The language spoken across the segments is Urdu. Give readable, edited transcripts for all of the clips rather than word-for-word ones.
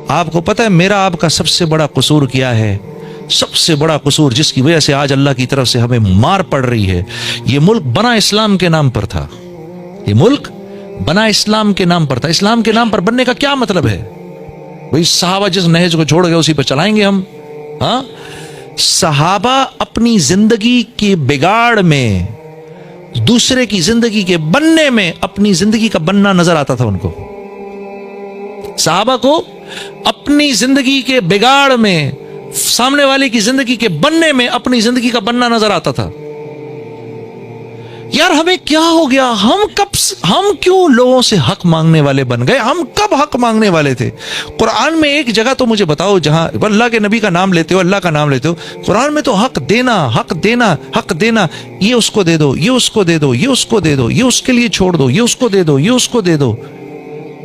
آپ کو پتہ ہے میرا آپ کا سب سے بڑا قصور کیا ہے؟ سب سے بڑا قصور جس کی وجہ سے آج اللہ کی طرف سے ہمیں مار پڑ رہی ہے، یہ ملک بنا اسلام کے نام پر تھا، یہ ملک بنا اسلام کے نام پر تھا۔ اسلام کے نام پر بننے کا کیا مطلب ہے؟ بھئی صحابہ جس نہج کو چھوڑ گئے اسی پہ چلائیں گے ہم؟ ہاں، صحابہ اپنی زندگی کے بگاڑ میں، دوسرے کی زندگی کے بننے میں اپنی زندگی کا بننا نظر آتا تھا ان کو۔ صحابہ کو اپنی زندگی کے بگاڑ میں، سامنے والے کی زندگی کے بننے میں اپنی زندگی کا بننا نظر آتا تھا۔ یار ہمیں کیا ہو گیا؟ ہم کیوں لوگوں سے حق مانگنے والے بن گئے؟ ہم کب حق مانگنے والے تھے؟ قرآن میں ایک جگہ تو مجھے بتاؤ جہاں اللہ کے نبی کا نام لیتے ہو، اللہ کا نام لیتے ہو، قرآن میں تو حق دینا، حق دینا، حق دینا، یہ اس کو دے دو، یہ اس کو دے دو، یہ اس کو دے دو، یہ اس کے لیے چھوڑ دو، یہ اس کو دے دو، یہ اس کو دے دو،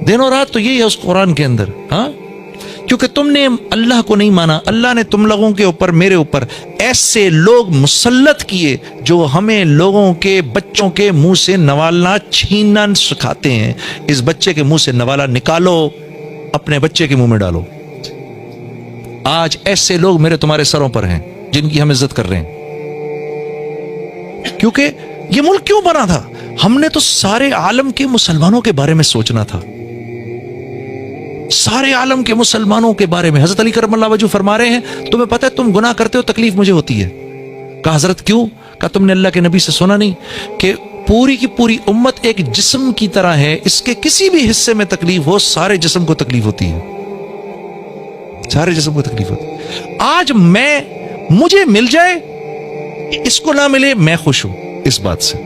دن و رات تو یہی ہے اس قرآن کے اندر۔ ہاں، کیونکہ تم نے اللہ کو نہیں مانا، اللہ نے تم لوگوں کے اوپر، میرے اوپر ایسے لوگ مسلط کیے جو ہمیں لوگوں کے بچوں کے منہ سے نوالنا چھیننا سکھاتے ہیں۔ اس بچے کے منہ سے نوالا نکالو، اپنے بچے کے منہ میں ڈالو۔ آج ایسے لوگ میرے تمہارے سروں پر ہیں جن کی ہم عزت کر رہے ہیں۔ کیونکہ یہ ملک کیوں بنا تھا؟ ہم نے تو سارے عالم کے مسلمانوں کے بارے میں سوچنا تھا، سارے عالم کے مسلمانوں کے بارے میں۔ حضرت علی کرم اللہ وجہ فرما رہے ہیں تمہیں پتہ ہے تم گناہ کرتے ہو تکلیف مجھے ہوتی ہے۔ کہا حضرت کیوں؟ کہا تم نے اللہ کے نبی سے سنا نہیں کہ پوری کی پوری امت ایک جسم کی طرح ہے، اس کے کسی بھی حصے میں تکلیف ہو سارے جسم کو تکلیف ہوتی ہے، سارے جسم کو تکلیف ہوتی ہے۔ آج مجھے مل جائے، اس کو نہ ملے، میں خوش ہوں اس بات سے۔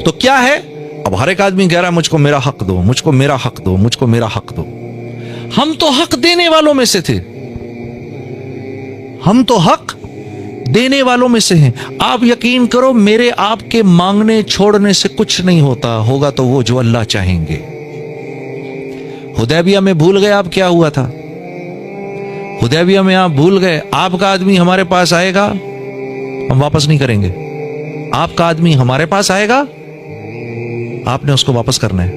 تو کیا ہے؟ اب ہر ایک آدمی کہہ رہا ہے مجھ کو میرا حق دو، مجھ کو میرا حق دو، مجھ کو میرا حق دو۔ ہم تو حق دینے والوں میں سے تھے، ہم تو حق دینے والوں میں سے ہیں۔ آپ یقین کرو میرے آپ کے مانگنے چھوڑنے سے کچھ نہیں ہوتا، ہوگا تو وہ جو اللہ چاہیں گے۔ حدیبیہ میں بھول گئے آپ کیا ہوا تھا؟ حدیبیہ میں آپ بھول گئے آپ کا آدمی ہمارے پاس آئے گا ہم واپس نہیں کریں گے، آپ کا آدمی ہمارے پاس آئے گا آپ نے اس کو واپس کرنا ہے۔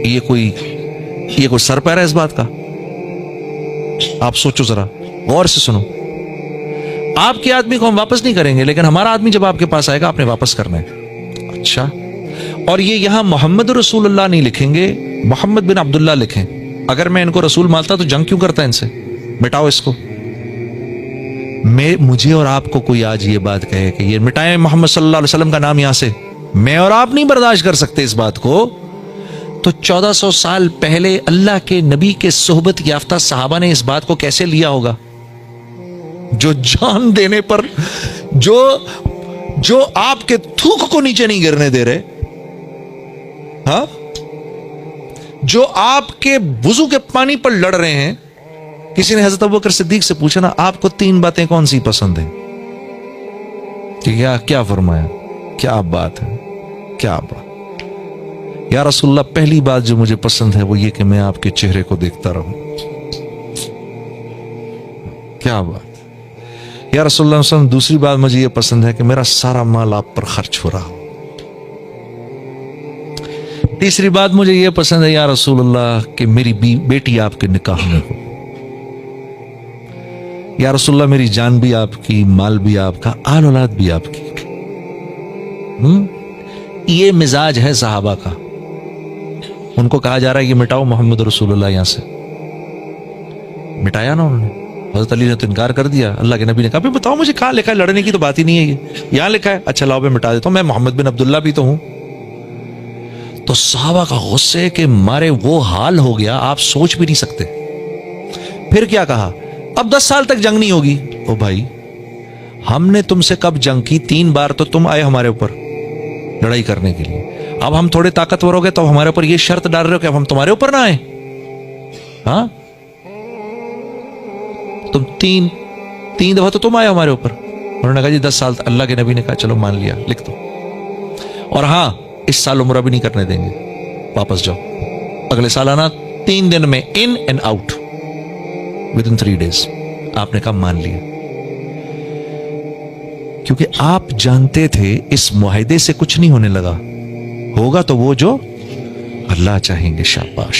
یہ کوئی سر پیر ہے اس بات کا؟ آپ سوچو ذرا، غور سے سنو۔ آپ کے آدمی کو ہم واپس نہیں کریں گے، لیکن ہمارا آدمی جب آپ کے پاس آئے گا آپ نے واپس کرنا ہے۔ اچھا، اور یہ یہاں محمد رسول اللہ نہیں لکھیں گے، محمد بن عبداللہ لکھیں۔ اگر میں ان کو رسول مانتا تو جنگ کیوں کرتا ہے ان سے؟ مٹاؤ اس کو۔ مجھے اور آپ کو کوئی آج یہ بات کہے کہ یہ مٹائیں محمد صلی اللہ علیہ وسلم کا نام یہاں سے، میں اور آپ نہیں برداشت کر سکتے اس بات کو۔ تو 1400 سال پہلے اللہ کے نبی کے صحبت یافتہ صحابہ نے اس بات کو کیسے لیا ہوگا؟ جو جان دینے پر، جو آپ کے تھوک کو نیچے نہیں گرنے دے رہے، ہاں، جو آپ کے وضو کے پانی پر لڑ رہے ہیں۔ کسی نے حضرت ابوبکر صدیق سے پوچھا نا آپ کو 3 باتیں کون سی پسند ہیں؟ کیا فرمایا؟ کیا بات ہے، کیا بات یا رسول اللہ؟ پہلی بات جو مجھے پسند ہے وہ یہ کہ میں آپ کے چہرے کو دیکھتا رہوں۔ کیا بات یا رسول اللہ صلی اللہ علیہ وسلم؟ دوسری بات مجھے یہ پسند ہے کہ میرا سارا مال آپ پر خرچ ہو رہا ہو۔ تیسری بات مجھے یہ پسند ہے یا رسول اللہ کہ میری بیٹی آپ کے نکاح میں ہو۔ یا رسول اللہ میری جان بھی آپ کی، مال بھی آپ کا، آل اولاد بھی آپ کی۔ یہ مزاج ہے صحابہ کا۔ ان کو کہا جا رہا ہے یہ مٹاؤ محمد رسول اللہ یہاں سے۔ مٹایا نا انہوں نے، حضرت علی نے تو انکار کر دیا۔ اللہ کے نبی نے کہا بتاؤ مجھے کہاں لکھا ہے؟ لڑنے کی تو بات ہی نہیں ہے، یہ یہاں لکھا ہے؟ اچھا لاؤ میں مٹا دیتا ہوں، میں محمد بن عبداللہ بھی تو ہوں۔ تو صحابہ کا غصے کے مارے وہ حال ہو گیا آپ سوچ بھی نہیں سکتے۔ پھر کیا کہا؟ اب 10 سال تک جنگ نہیں ہوگی۔ او بھائی ہم نے تم سے کب جنگ کی؟ 3 بار تو تم آئے ہمارے اوپر لڑائی کرنے کے لیے۔ اب ہم تھوڑے طاقتور ہو گئے تو ہمارے اوپر یہ شرط ڈال رہے ہو کہ اب ہم تمہارے اوپر نہ آئیں؟ ہاں، تم تین دفعہ تو تم آئے ہمارے اوپر۔ انہوں نے کہا جی 10 سال۔ اللہ کے نبی نے کہا چلو مان لیا، لکھ دو، اور ہاں اس سال عمرہ بھی نہیں کرنے دیں گے، واپس جاؤ۔ اگلے سال آنا 3 دن میں، in and out with in 3 days۔ آپ نے کہا مان لیا، کیونکہ آپ جانتے تھے اس معاہدے سے کچھ نہیں ہونے لگا، ہوگا تو وہ جو اللہ چاہیں گے۔ شاباش،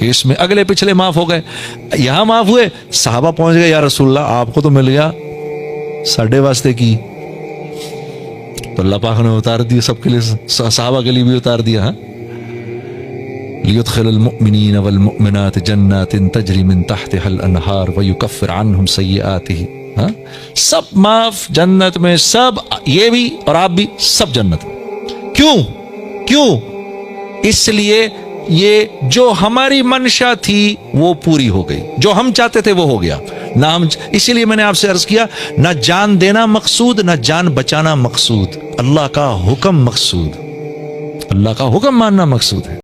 کہ اس میں اگلے پچھلے معاف ہو گئے, یہاں معاف ہوئے, صحابہ پہنچ گئے یا رسول اللہ آپ کو تو مل گیا, ساڈے واسطے کی؟ تو اللہ پاک نے اتار دیا سب کے لیے, صحابہ کے لیے بھی اتار دیا. ہاں, لِيُدْخِلَ الْمُؤْمِنِينَ وَالْمُؤْمِنَاتِ جَنَّاتٍ تَجْرِي مِن تَحْتِهَا الْأَنْهَارُ وَيُكَفِّرُ عَنْهُمْ سَيِّئَاتِهِمْ. ہاں, سب معاف جنت میں, سب, یہ بھی اور آپ بھی, سب جنت میں. کیوں؟ اس لیے یہ جو ہماری منشا تھی وہ پوری ہو گئی, جو ہم چاہتے تھے وہ ہو گیا. نہ ہم, اسی لیے میں نے آپ سے عرض کیا, نہ جان دینا مقصود, نہ جان بچانا مقصود, اللہ کا حکم مقصود, اللہ کا حکم ماننا مقصود ہے.